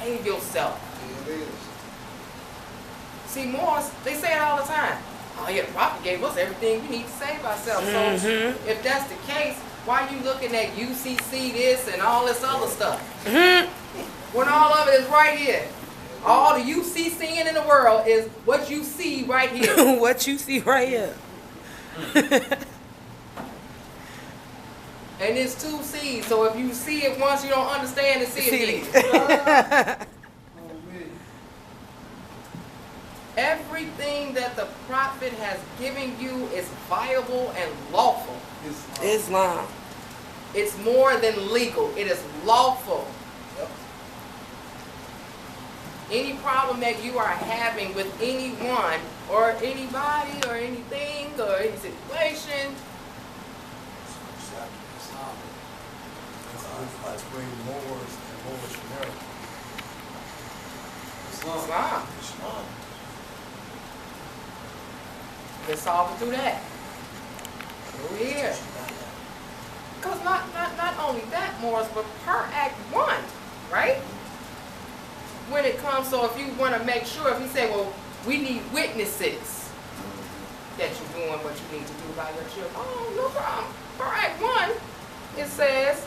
save yourself. Yeah, it is. See, Moors, they say it all the time. Oh yeah, the prophet gave us everything we need to save ourselves. So if that's the case, why are you looking at UCC this and all this other stuff? When all of it is right here. All the UC seeing in the world is what you see right here. What you see right here. And it's 2 C's. So if you see it once, you don't understand it, see it again. Everything that the prophet has given you is viable and lawful. Islam. It's more than legal. It is lawful. Yep. Any problem that you are having with anyone or anybody or anything or any situation, Let's bring Moors and Moorish America. Islam. Islam. Let's solve it through that. Over here. Because not only that, Morris, but per Act 1, right? When it comes, so if you want to make sure, if you say, well, we need witnesses that you're doing what you need to do by your children. Oh, no problem. Per Act 1, it says,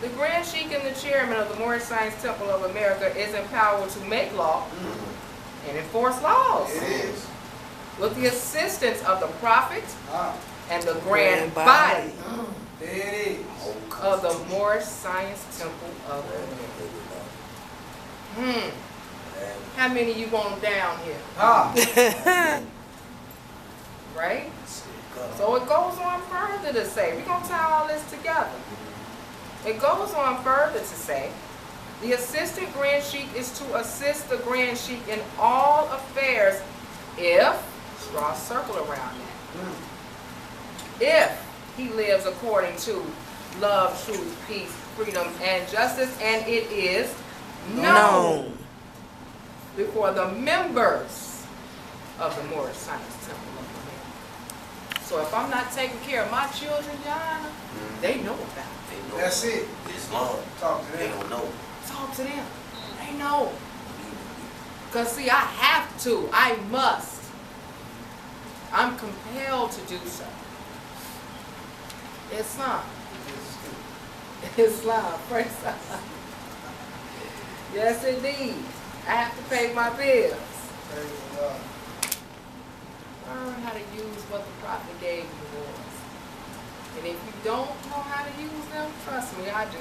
the Grand Sheik and the chairman of the Moorish Science Temple of America is empowered to make law and enforce laws. It is. With the assistance of the prophet and the grand Grand body There it is. of the Moorish Science Temple of America. How many you want down here? Right? So it goes on further to say, we're going to tie all this together. It goes on further to say, the assistant Grand Sheik is to assist the Grand Sheik in all affairs if, draw a circle around that, if he lives according to love, truth, peace, freedom, and justice, and it is known before the members of the Moorish Science Temple of America. So if I'm not taking care of my children, Yana, they know about it. That's it. Islam. Talk to They them. don't know. Talk to them. They know. Because see, I have to. I must. I'm compelled to do so. Islam. Islam. Praise God. Yes, indeed. I have to pay my bills. Praise God. Learn how to use what the prophet gave you, boys. And if you don't know how to use them, trust me, I do.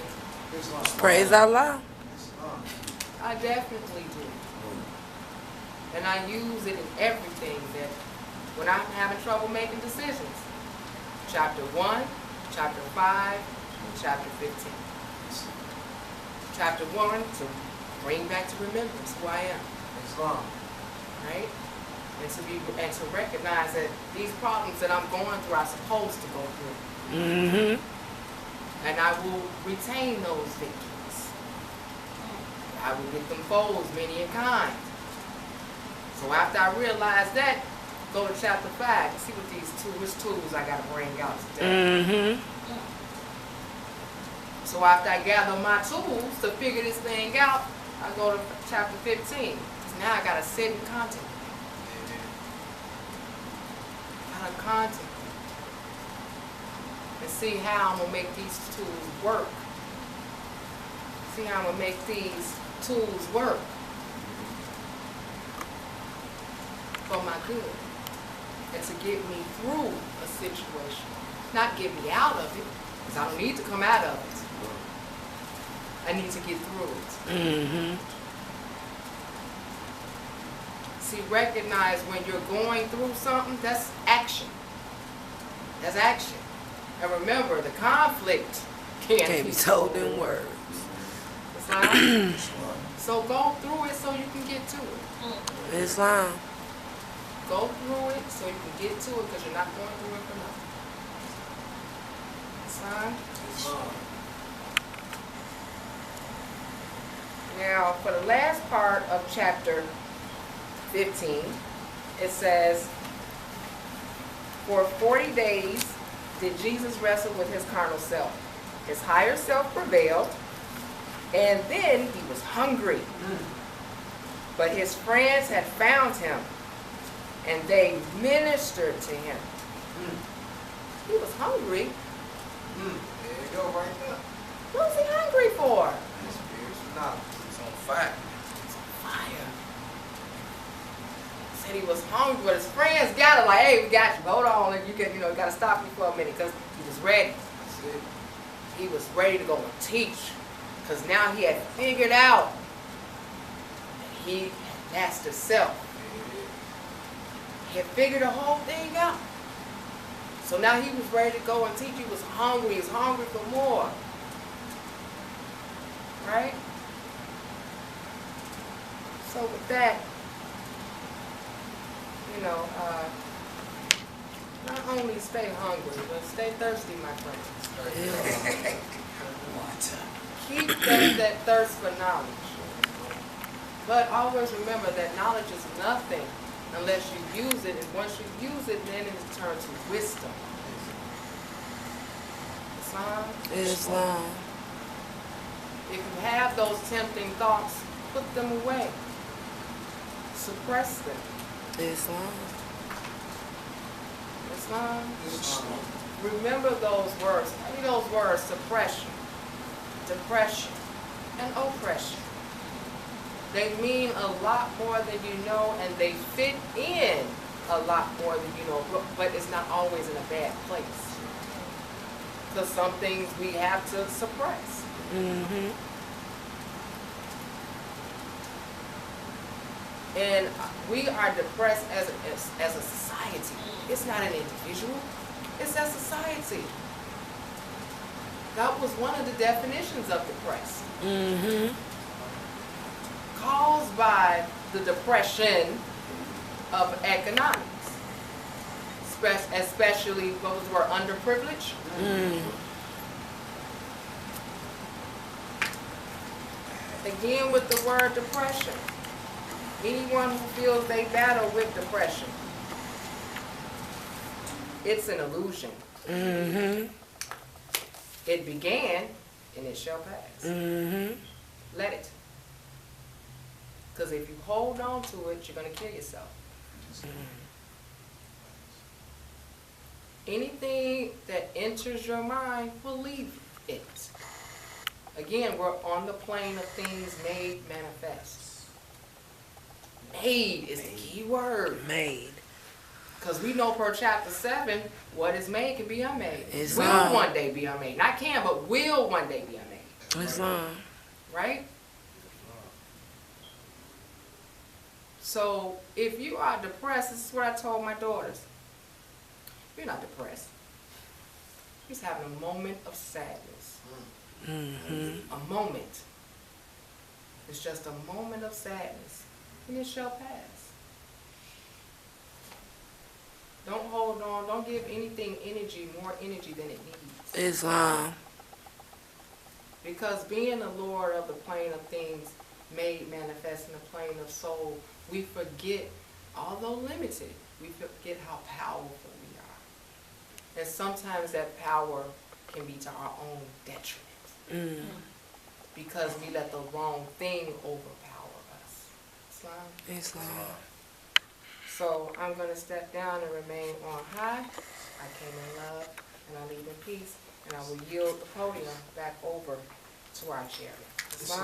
Islam. Praise Allah. Islam. I definitely do. And I use it in everything that when I'm having trouble making decisions. Chapter 1, chapter 5, and chapter 15. Chapter 1, to bring back to remembrance who I am. Islam. Right? And to recognize that these problems that I'm going through are supposed to go through. And I will retain those victories. I will get them foes many a kind. So after I realize that, go to chapter 5 and see what which tools I got to bring out today. So after I gather my tools to figure this thing out, I go to chapter 15. Because now I got to sit and contemplate. Content and see how I'm going to make these tools work. See how I'm going to make these tools work for my good and to get me through a situation. Not get me out of it, because I don't need to come out of it. I need to get through it. See, recognize when you're going through something, that's action. That's action. And remember, the conflict can't be told in words. Islam. So go through it so you can get to it. Islam. Go through it so you can get to it because you're not going through it for nothing. Islam. Now, for the last part of chapter 15, it says, for 40 days did Jesus wrestle with his carnal self. His higher self prevailed, And then he was hungry. But his friends had found him, and they ministered to him. He was hungry. There you go, right there. What was he hungry for? His spiritual knowledge. It's on fire. Fire. Said he was hungry, but his friends got him like, hey, we got you. Hold on, you can, you got to stop you for a minute, because he was ready. That's it. He was ready to go and teach, because now he had figured out that he had mastered self. He had figured the whole thing out. So now he was ready to go and teach. He was hungry. He was hungry for more. Right? So with that, not only stay hungry, but stay thirsty, my friends. Keep that thirst for knowledge. But always remember that knowledge is nothing unless you use it. And once you use it, then it turns to wisdom. Islam. If you have those tempting thoughts, put them away. Suppress them. Islam. Remember those words. What are those words? Suppression, depression, and oppression. They mean a lot more than you know, and they fit in a lot more than you know, but it's not always in a bad place. Because some things we have to suppress. And we are depressed as a society. It's not an individual. It's a society. That was one of the definitions of depressed. Caused by the depression of economics. Especially those who are underprivileged. Again with the word depression. Anyone who feels they battle with depression, it's an illusion. It began and it shall pass. Let it. Because if you hold on to it, you're going to kill yourself. Anything that enters your mind will leave it. Again, we're on the plane of things made manifest. Made is the key word. Made. Because we know per chapter 7, what is made can be unmade. Islam. Will one day be unmade. Not can, but will one day be unmade. Islam. Right? So if you are depressed, this is what I told my daughters. You're not depressed. You're just having a moment of sadness. A moment. It's just a moment of sadness. And it shall pass. Don't hold on. Don't give anything more energy than it needs. Islam. Because being the Lord of the plane of things made manifest in the plane of soul, we forget, although limited, we forget how powerful we are. And sometimes that power can be to our own detriment. Because we let the wrong thing overpower us. Islam. So I'm going to step down and remain on high. I came in love and I leave in peace. And I will yield the podium back over to our chairman. Islam.